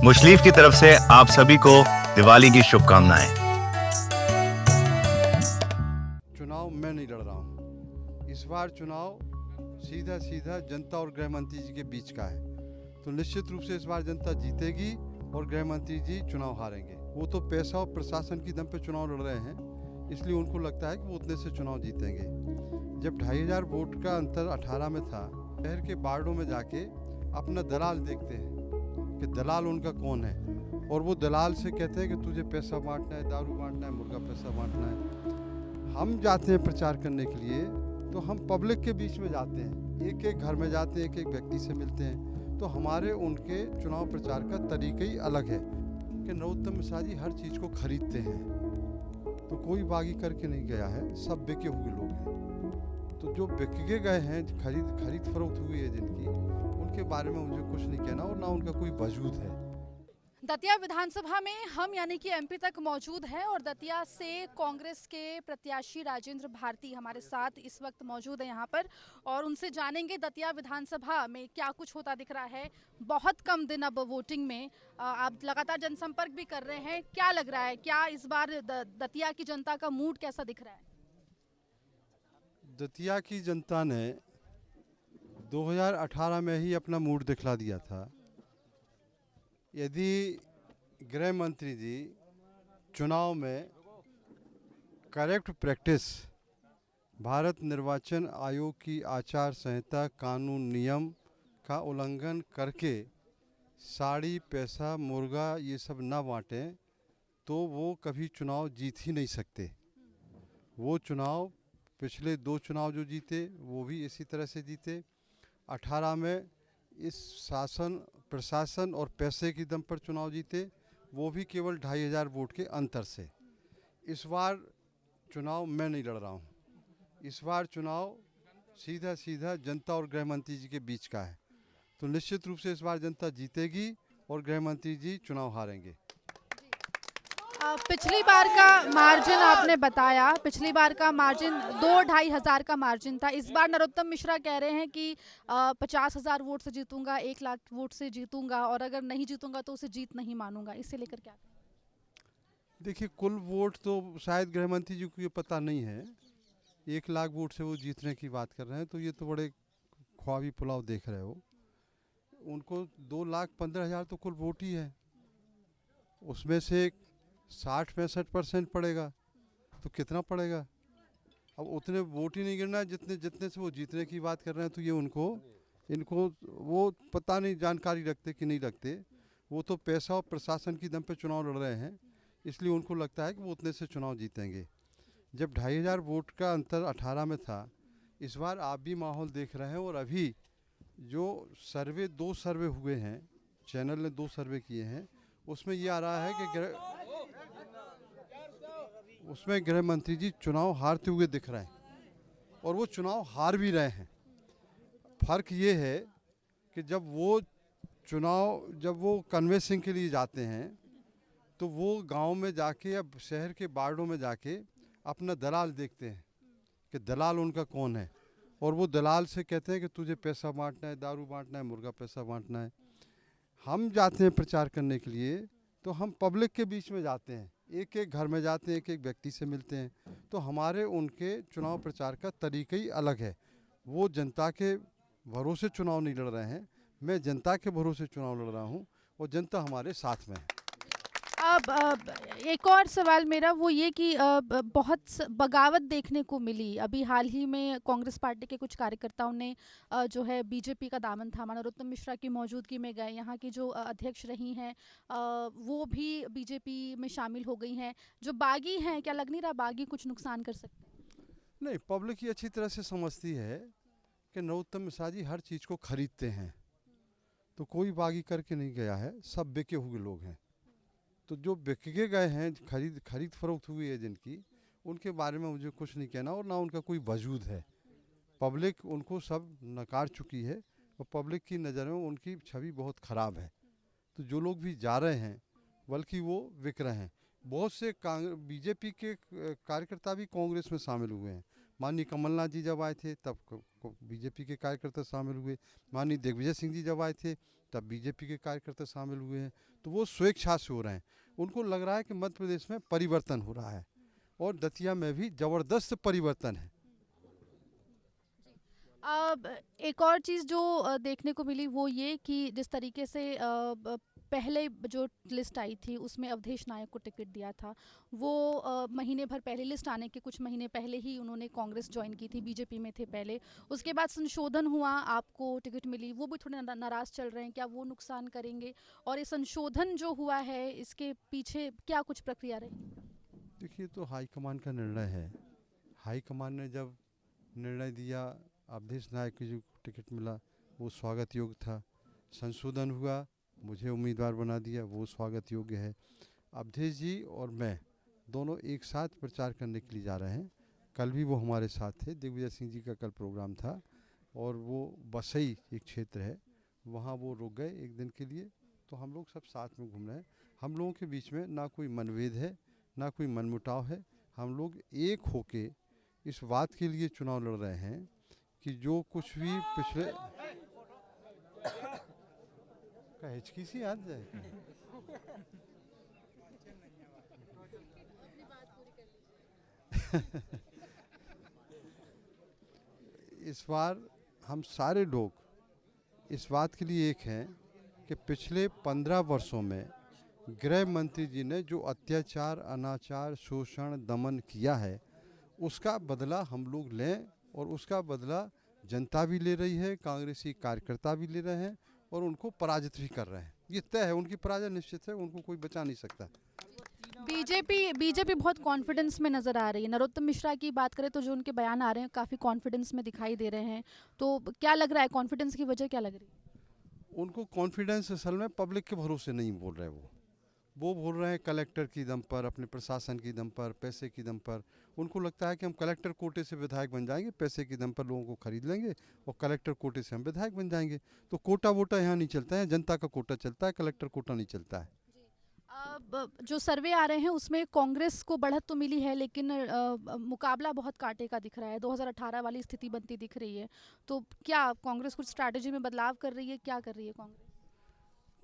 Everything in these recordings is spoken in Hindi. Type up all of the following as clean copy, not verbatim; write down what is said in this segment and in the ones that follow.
मुशलीफ की तरफ से आप सभी को दिवाली की शुभकामनाएं। चुनाव मैं नहीं लड़ रहा हूँ। इस बार चुनाव सीधा सीधा जनता और गृह मंत्री जी के बीच का है। तो निश्चित रूप से इस बार जनता जीतेगी और गृह मंत्री जी चुनाव हारेंगे। वो तो पैसा और प्रशासन की दम पे चुनाव लड़ रहे हैं, इसलिए उनको लगता है कि वो उतने से चुनाव जीतेंगे। जब 2500 वोट का अंतर 18 में था, शहर के वार्डों में जाके अपना दलाल देखते हैं कि दलाल उनका कौन है, और वो दलाल से कहते हैं कि तुझे पैसा बांटना है, दारू बांटना है, मुर्गा पैसा बांटना है। हम जाते हैं प्रचार करने के लिए, तो हम पब्लिक के बीच में जाते हैं, एक एक घर में जाते हैं, एक एक व्यक्ति से मिलते हैं। तो हमारे उनके चुनाव प्रचार का तरीका ही अलग है कि नरोत्तम मिश्रा जी हर चीज़ को खरीदते हैं। तो कोई बागी करके नहीं गया है, सब बिके हुए लोग हैं। तो जो बिक के गए हैं, खरीद फरोख्त हुई है जिनकी, उनके बारे में मुझे कुछ नहीं कहना और ना उनका कोई वजूद है। दतिया विधानसभा में हम यानी कि एमपी तक मौजूद है और दतिया से कांग्रेस के प्रत्याशी राजेंद्र भारती हमारे साथ इस वक्त मौजूद है यहाँ पर, और उनसे जानेंगे दतिया विधानसभा में क्या कुछ होता दिख रहा है। बहुत कम दिन अब वोटिंग में, आप लगातार जनसंपर्क भी कर रहे हैं, क्या लग रहा है, क्या इस बार दतिया की जनता का मूड कैसा दिख रहा है? दतिया की जनता ने 2018 में ही अपना मूड दिखला दिया था। यदि गृह मंत्री जी चुनाव में करेक्ट प्रैक्टिस, भारत निर्वाचन आयोग की आचार संहिता, कानून, नियम का उल्लंघन करके साड़ी, पैसा, मुर्गा ये सब ना बांटें, तो वो कभी चुनाव जीत ही नहीं सकते। वो चुनाव पिछले 2 चुनाव जो जीते वो भी इसी तरह से जीते। 18 में इस शासन, प्रशासन और पैसे की दम पर चुनाव जीते, वो भी केवल 2500 वोट के अंतर से। इस बार चुनाव मैं नहीं लड़ रहा हूँ। इस बार चुनाव सीधा सीधा जनता और गृह मंत्री जी के बीच का है। तो निश्चित रूप से इस बार जनता जीतेगी और गृह मंत्री जी चुनाव हारेंगे। पिछली बार का मार्जिन आपने बताया, पिछली बार का मार्जिन 2-2.5 हज़ार का मार्जिन था। इस बार नरोत्तम मिश्रा कह रहे हैं कि 50,000 वोट से जीतूंगा, 1 लाख वोट से जीतूंगा, और अगर नहीं जीतूंगा तो उसे जीत नहीं मानूंगा। इसे लेकर क्या कहें? देखिए, कुल वोट तो शायद गृह मंत्री जी को ये पता नहीं है। 1 लाख वोट से वो जीतने की बात कर रहे हैं, तो ये तो बड़े ख्वाबी पुलाव देख रहे हो। उनको 2,15,000 तो कुल वोट ही है, उसमें से 60-65% पड़ेगा, तो कितना पड़ेगा? अब उतने वोट ही नहीं गिरना है जितने जितने से वो जीतने की बात कर रहे हैं। तो ये इनको वो पता नहीं, जानकारी रखते कि नहीं रखते। वो तो पैसा और प्रशासन की दम पे चुनाव लड़ रहे हैं, इसलिए उनको लगता है कि वो उतने से चुनाव जीतेंगे। जब 2500 वोट का अंतर 18 में था, इस बार आप भी माहौल देख रहे हैं। और अभी जो सर्वे, 2 सर्वे हुए हैं, चैनल ने 2 सर्वे किए हैं, उसमें ये आ रहा है कि उसमें गृह मंत्री जी चुनाव हारते हुए दिख रहे हैं, और वो चुनाव हार भी रहे हैं। फर्क ये है कि जब वो कन्वेंसिंग के लिए जाते हैं, तो वो गांव में जाके या शहर के वार्डों में जाके अपना दलाल देखते हैं कि दलाल उनका कौन है, और वो दलाल से कहते हैं कि तुझे पैसा बांटना है, दारू बांटना है, मुर्गा पैसा बांटना है। हम जाते हैं प्रचार करने के लिए, तो हम पब्लिक के बीच में जाते हैं, एक एक घर में जाते हैं, एक एक व्यक्ति से मिलते हैं। तो हमारे उनके चुनाव प्रचार का तरीका ही अलग है। वो जनता के भरोसे चुनाव नहीं लड़ रहे हैं, मैं जनता के भरोसे चुनाव लड़ रहा हूँ, और जनता हमारे साथ में है। अब एक और सवाल मेरा वो ये कि बहुत बगावत देखने को मिली अभी हाल ही में। कांग्रेस पार्टी के कुछ कार्यकर्ताओं ने जो है बीजेपी का दामन थामा, नरोत्तम मिश्रा की मौजूदगी में गए। यहाँ की जो अध्यक्ष रही हैं वो भी बीजेपी में शामिल हो गई हैं। जो बागी हैं, क्या लग नहीं रहा बागी कुछ नुकसान कर सकते हैं? नहीं, पब्लिक ये अच्छी तरह से समझती है कि नरोत्तम मिश्रा जी हर चीज़ को खरीदते हैं। तो कोई बागी करके नहीं गया है, सब बिके हुए लोग हैं। तो जो बिक के गए हैं, खरीद फरोख्त हुई है जिनकी, उनके बारे में मुझे कुछ नहीं कहना और ना उनका कोई वजूद है। पब्लिक उनको सब नकार चुकी है, और पब्लिक की नज़र में उनकी छवि बहुत ख़राब है। तो जो लोग भी जा रहे हैं, बल्कि वो बिक रहे हैं। बहुत से बीजेपी के कार्यकर्ता भी कांग्रेस में शामिल हुए हैं, माननीय कमलनाथ जी जब आए थे तब बीजेपी के कार्यकर्ता शामिल हुए, माननीय दिग्विजय सिंह जी जब आए थे तब बीजेपी के कार्यकर्ता शामिल हुए हैं। तो वो स्वेच्छा से हो रहे हैं, उनको लग रहा है कि मध्य प्रदेश में परिवर्तन हो रहा है और दतिया में भी ज़बरदस्त परिवर्तन है। अब एक और चीज़ जो देखने को मिली वो ये कि जिस तरीके से पहले जो लिस्ट आई थी उसमें अवधेश नायक को टिकट दिया था, वो महीने भर पहले, लिस्ट आने के कुछ महीने पहले ही उन्होंने कांग्रेस ज्वाइन की थी, बीजेपी में थे पहले। उसके बाद संशोधन हुआ, आपको टिकट मिली, वो भी थोड़े नाराज़ चल रहे हैं, क्या वो नुकसान करेंगे? और ये संशोधन जो हुआ है इसके पीछे क्या कुछ प्रक्रिया रही? देखिए, तो हाईकमान का निर्णय है। हाईकमान ने जब निर्णय दिया, अवधेश नायक को जो टिकट मिला वो स्वागत योग्य था। संशोधन हुआ, मुझे उम्मीदवार बना दिया, वो स्वागत योग्य है। अवधेश जी और मैं दोनों एक साथ प्रचार करने के लिए जा रहे हैं। कल भी वो हमारे साथ थे, दिग्विजय सिंह जी का कल प्रोग्राम था और वो बसई एक क्षेत्र है, वहाँ वो रुक गए एक दिन के लिए। तो हम लोग सब साथ में घूम रहे हैं। हम लोगों के बीच में ना कोई मनभेद है, ना कोई मनमुटाव है। हम लोग एक होके इस बात के लिए चुनाव लड़ रहे हैं कि जो कुछ भी पिछले का हिचकी सी आ जाए। इस बार हम सारे लोग इस बात के लिए एक हैं कि पिछले 15 वर्षों में गृह मंत्री जी ने जो अत्याचार, अनाचार, शोषण, दमन किया है उसका बदला हम लोग लें और उसका बदला जनता भी ले रही है, कांग्रेसी कार्यकर्ता भी ले रहे हैं और उनको पराजित भी कर रहे हैं। ये तय है, उनकी पराजय निश्चित है, उनको कोई बचा नहीं सकता। बीजेपी बहुत कॉन्फिडेंस में नजर आ रही है। नरोत्तम मिश्रा की बात करें तो जो उनके बयान आ रहे हैं काफ़ी कॉन्फिडेंस में दिखाई दे रहे हैं, तो क्या लग रहा है, कॉन्फिडेंस की वजह क्या लग रही है? उनको कॉन्फिडेंस असल में पब्लिक के भरोसे नहीं बोल रहे, वो बोल रहे हैं कलेक्टर की दम पर, अपने प्रशासन की दम पर, पैसे की दम पर। उनको लगता है कि हम कलेक्टर कोटे से विधायक बन जाएंगे, पैसे की दम पर लोगों को खरीद लेंगे और कलेक्टर कोटे से हम विधायक बन जाएंगे। तो कोटा वोटा यहाँ नहीं चलता है, जनता का कोटा चलता है, कलेक्टर कोटा नहीं चलता है। अब जो सर्वे आ रहे हैं उसमें कांग्रेस को बढ़त तो मिली है, लेकिन मुकाबला बहुत कांटे का दिख रहा है, 2018 वाली स्थिति बनती दिख रही है। तो क्या कांग्रेस कुछ स्ट्रैटेजी में बदलाव कर रही है, क्या कर रही है कांग्रेस?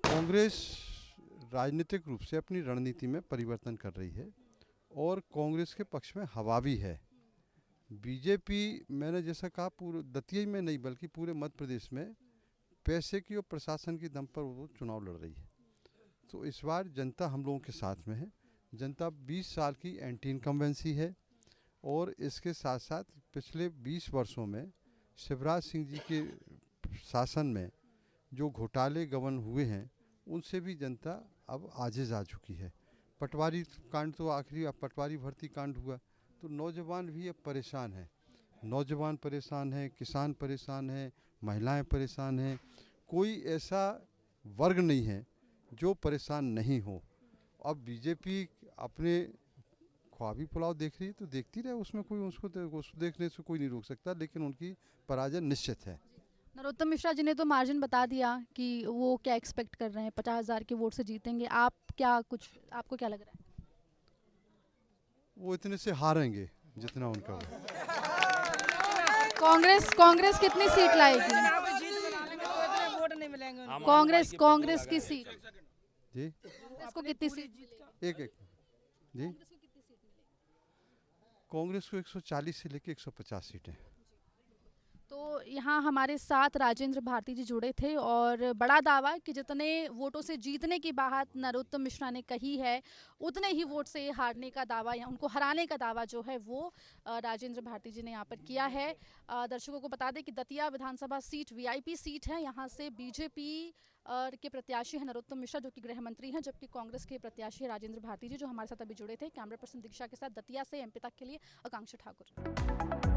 कांग्रेस राजनीतिक रूप से अपनी रणनीति में परिवर्तन कर रही है और कांग्रेस के पक्ष में हवा भी है। बीजेपी, मैंने जैसा कहा, पूरे दतिया में नहीं बल्कि पूरे मध्य प्रदेश में पैसे की और प्रशासन की दम पर वो चुनाव लड़ रही है। तो इस बार जनता हम लोगों के साथ में है। जनता 20 साल की एंटी इनकम्बेंसी है और इसके साथ साथ पिछले 20 वर्षों में शिवराज सिंह जी के शासन में जो घोटाले गबन हुए हैं उनसे भी जनता अब आजिज़ आ चुकी है। पटवारी कांड तो आखिरी, अब पटवारी भर्ती कांड हुआ तो नौजवान भी अब परेशान हैं। नौजवान परेशान हैं, किसान परेशान हैं, महिलाएं परेशान हैं। कोई ऐसा वर्ग नहीं है जो परेशान नहीं हो। अब बीजेपी अपने ख्वाबी पुलाव देख रही है तो देखती रहे, उसमें कोई उसको देखने से कोई नहीं रोक सकता, लेकिन उनकी पराजय निश्चित है। नरोत्तम मिश्रा जी ने तो मार्जिन बता दिया कि वो क्या एक्सपेक्ट कर रहे हैं, 50,000 के वोट से जीतेंगे। आपको क्या लग रहा है? वो इतने से हारेंगे जितना उनका हो। कांग्रेस कितनी सीट लाएगी? कांग्रेस की सीट जी, कांग्रेस को कितनी सीट मिलेगी? एक जी, कांग्रेस को 140 से लेकर 150 सीटें। तो यहाँ हमारे साथ राजेंद्र भारती जी जुड़े थे और बड़ा दावा कि जितने वोटों से जीतने की बात नरोत्तम मिश्रा ने कही है, उतने ही वोट से हारने का दावा या उनको हराने का दावा जो है वो राजेंद्र भारती जी ने यहाँ पर किया है। दर्शकों को बता दें कि दतिया विधानसभा सीट वीआईपी सीट है। यहाँ से बीजेपी के प्रत्याशी हैं नरोत्तम मिश्रा जो कि गृह मंत्री हैं, जबकि कांग्रेस के प्रत्याशी राजेंद्र भारती जी जो हमारे साथ अभी जुड़े थे। कैमरा पर्सन दीक्षा के साथ दतिया से एमपी तक के लिए आकांक्षा ठाकुर।